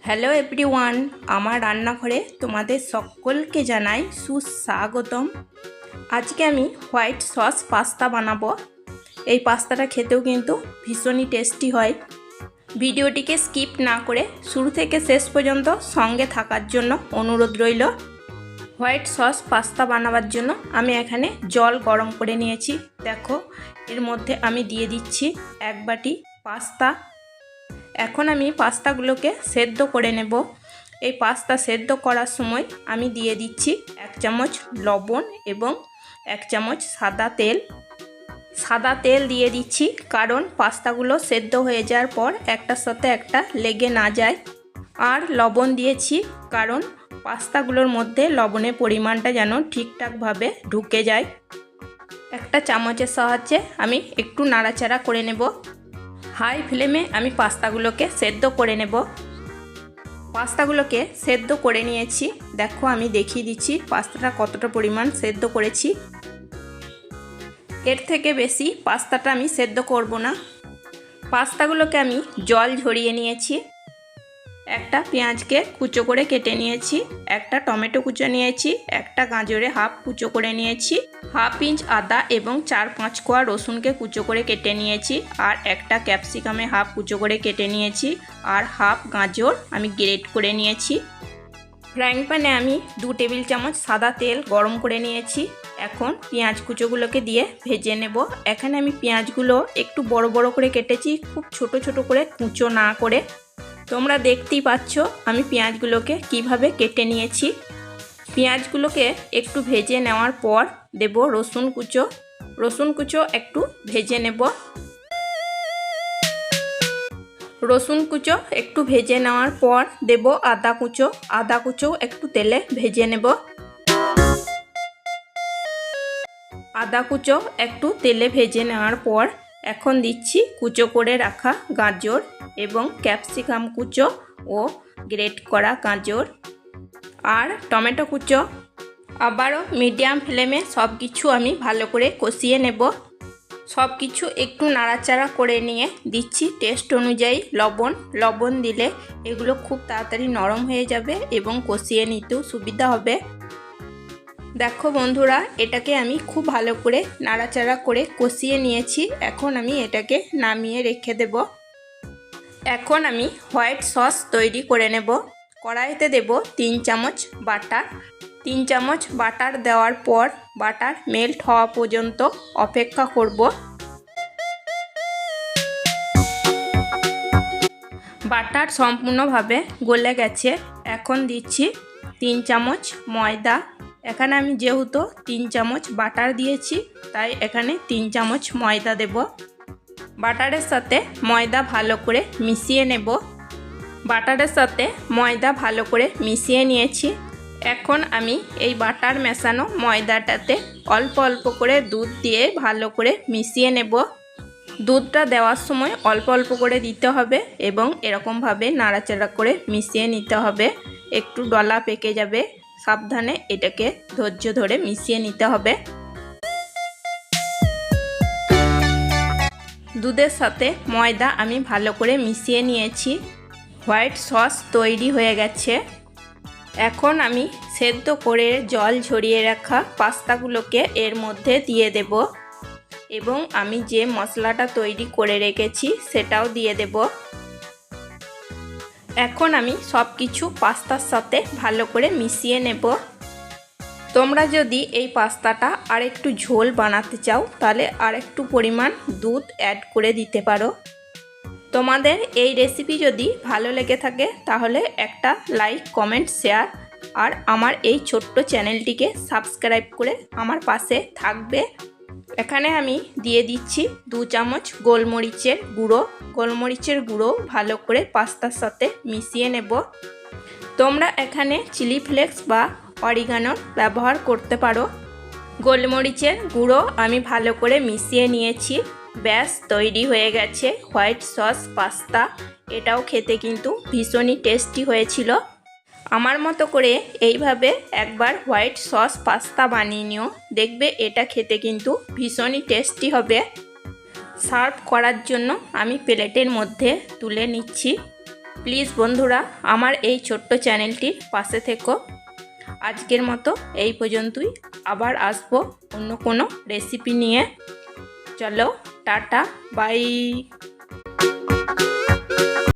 Hello everyone, আমার রান্নাঘরে তোমাদের সকলকে জানাই সুস্বাগতম। আজকে আমি হোয়াইট সস পাস্তা বানাবো। এই পাস্তাটা খেতেও কিন্তু ভীষণই টেস্টি হয়। ভিডিওটিকে স্কিপ না করে শুরু থেকে শেষ পর্যন্ত সঙ্গে থাকার জন্য অনুরোধ রইল। হোয়াইট সস পাস্তা বানাবার জন্য আমি এখানে জল গরম করে নিয়েছি। দেখো, এর মধ্যে আমি দিয়ে দিচ্ছি 1 বাটি পাস্তা। এখন আমি পাস্তাগুলোকে সেদ্ধ করে নেব। এই পাস্তা সেদ্ধ করার সময় আমি দিয়ে দিচ্ছি 1 চামচ লবণ এবং 1 চামচ সাদা তেল। সাদা তেল দিয়ে দিচ্ছি কারণ পাস্তাগুলো সেদ্ধ হয়ে যাওয়ার পর একটার সাথে একটা লেগে না যায়। আর লবণ দিয়েছি কারণ পাস্তাগুলোর মধ্যে লবণের পরিমাণটা যেন ঠিকঠাকভাবে ঢুকে যায়। একটা চামচের সাহায্যে আমি একটু নাড়াচাড়া করে নেব। হাই ফ্লেমে আমি পাস্তাগুলোকে সেদ্ধ করে নেব। পাস্তাগুলোকে সেদ্ধ করে নিয়েছি। দেখো, আমি দেখিয়ে দিচ্ছি পাস্তাটা কতটা পরিমাণ সেদ্ধ করেছি। এর থেকে বেশি পাস্তাটা আমি সেদ্ধ করব না। পাস্তাগুলোকে আমি জল ঝরিয়ে নিয়েছি। একটা পেঁয়াজকে কুচো করে কেটে নিয়েছি, একটা টমেটো কুচো নিয়েছি, একটা গাজরে হাফ কুচো করে নিয়েছি, হাফ ইঞ্চ আদা এবং 4-5 কোয়া রসুনকে কুচো করে কেটে নিয়েছি, আর একটা ক্যাপসিকামে হাফ কুচো করে কেটে নিয়েছি, আর হাফ গাজর আমি গ্রেট করে নিয়েছি। ফ্রাইং প্যানে আমি 2 টেবিল চামচ সাদা তেল গরম করে নিয়েছি। এখন পেঁয়াজ কুচোগুলোকে দিয়ে ভেজে নেব। এখানে আমি পেঁয়াজগুলো একটু বড় বড় করে কেটেছি, খুব ছোট ছোট করে কুচো না করে। তোমরা দেখতেই পাচ্ছ আমি পেঁয়াজগুলোকে কিভাবে কেটে নিয়েছি। পেঁয়াজগুলোকে একটু ভেজে নেওয়ার পর দেব রসুন কুচো। রসুন কুচো একটু ভেজে নেব। রসুন কুচো একটু ভেজে নেওয়ার পর দেব আদা কুচো। আদা কুচো একটু তেলে ভেজে নেব। আদা কুচো একটু তেলে ভেজে নেওয়ার পর এখন দিচ্ছি কুচো করে রাখা গাজর এবং ক্যাপসিকাম কুচো ও গ্রেট করা গাজর আর টমেটো কুচো। আবারও মিডিয়াম ফ্লেমে সব কিছু আমি ভালো করে কষিয়ে নেব। সব কিছু একটু নাড়াচাড়া করে নিয়ে দিচ্ছি টেস্ট অনুযায়ী লবণ। লবণ দিলে এগুলো খুব তাড়াতাড়ি নরম হয়ে যাবে এবং কষিয়ে নিতেও সুবিধা হবে। দেখো বন্ধুরা, এটাকে আমি খুব ভালো করে নাড়াচাড়া করে কষিয়ে নিয়েছি। এখন আমি এটাকে নামিয়ে রেখে দেব। এখন আমি হোয়াইট সস তৈরি করে নেব। কড়াইতে দেব 3 চামচ বাটার। 3 চামচ বাটার দেওয়ার পর বাটার মেল্ট হওয়া পর্যন্ত অপেক্ষা করব। বাটার সম্পূর্ণভাবে গলে গেছে। এখন দিচ্ছি 3 চামচ ময়দা। এখানে আমি যেহেতু 3 চামচ বাটার দিয়েছি তাই এখানে 3 চামচ ময়দা দেব। বাটারের সাথে ময়দা ভালো করে মিশিয়ে নেব। বাটারের সাথে ময়দা ভালো করে মিশিয়ে নিয়েছি। এখন আমি এই বাটার মেশানো ময়দাটাতে অল্প অল্প করে দুধ দিয়ে ভালো করে মিশিয়ে নেব। দুধটা দেওয়ার সময় অল্প অল্প করে দিতে হবে এবং এরকমভাবে নাড়াচাড়া করে মিশিয়ে নিতে হবে। একটু ডলা পেকে যাবে, সাবধানে এটাকে ধৈর্য ধরে মিশিয়ে নিতে হবে। দুধের সাথে ময়দা আমি ভালো করে মিশিয়ে নিয়েছি। হোয়াইট সস তৈরি হয়ে গেছে। এখন আমি সেদ্ধ করে জল ঝরিয়ে রাখা পাস্তাগুলোকে এর মধ্যে দিয়ে দেব এবং আমি যে মশলাটা তৈরি করে রেখেছি সেটাও দিয়ে দেব। এখন আমি সব কিছু পাস্তার সাথে ভালো করে মিশিয়ে নেব। তোমরা যদি এই পাস্তাটা আরেকটু ঝোল বানাতে চাও তাহলে আরেকটু পরিমাণ দুধ অ্যাড করে দিতে পারো। তোমাদের এই রেসিপি যদি ভালো লেগে থাকে তাহলে একটা লাইক, কমেন্ট, শেয়ার আর আমার এই ছোট্ট চ্যানেলটিকে সাবস্ক্রাইব করে আমার পাশে থাকবে। এখানে আমি দিয়ে দিচ্ছি 2 চামচ গোলমরিচের গুঁড়ো। গোলমরিচের গুঁড়ো ভালো করে পাস্তার সাথে মিশিয়ে নেব। তোমরা এখানে চিলি ফ্লেক্স বা অরিগানো ব্যবহার করতে পারো। গোলমরিচের গুঁড়ো আমি ভালো করে মিশিয়ে নিয়েছি। ব্যাস তৈরি হয়ে গেছে হোয়াইট সস পাস্তা। এটাও খেতে কিন্তু ভীষণই টেস্টি হয়েছিল। আমার মতো করে এইভাবে একবার হোয়াইট সস পাস্তা বানিয়ে নিও, দেখবে এটা খেতে কিন্তু ভীষণই টেস্টি হবে। সার্ভ করার জন্য আমি প্লেটের মধ্যে তুলে নিচ্ছি। প্লিজ বন্ধুরা আমার এই ছোট্ট চ্যানেলটির পাশে থেকো। আজকের মতো এই পর্যন্তই, আবার আসবো অন্য কোনো রেসিপি নিয়ে। চলো টাটা বাই।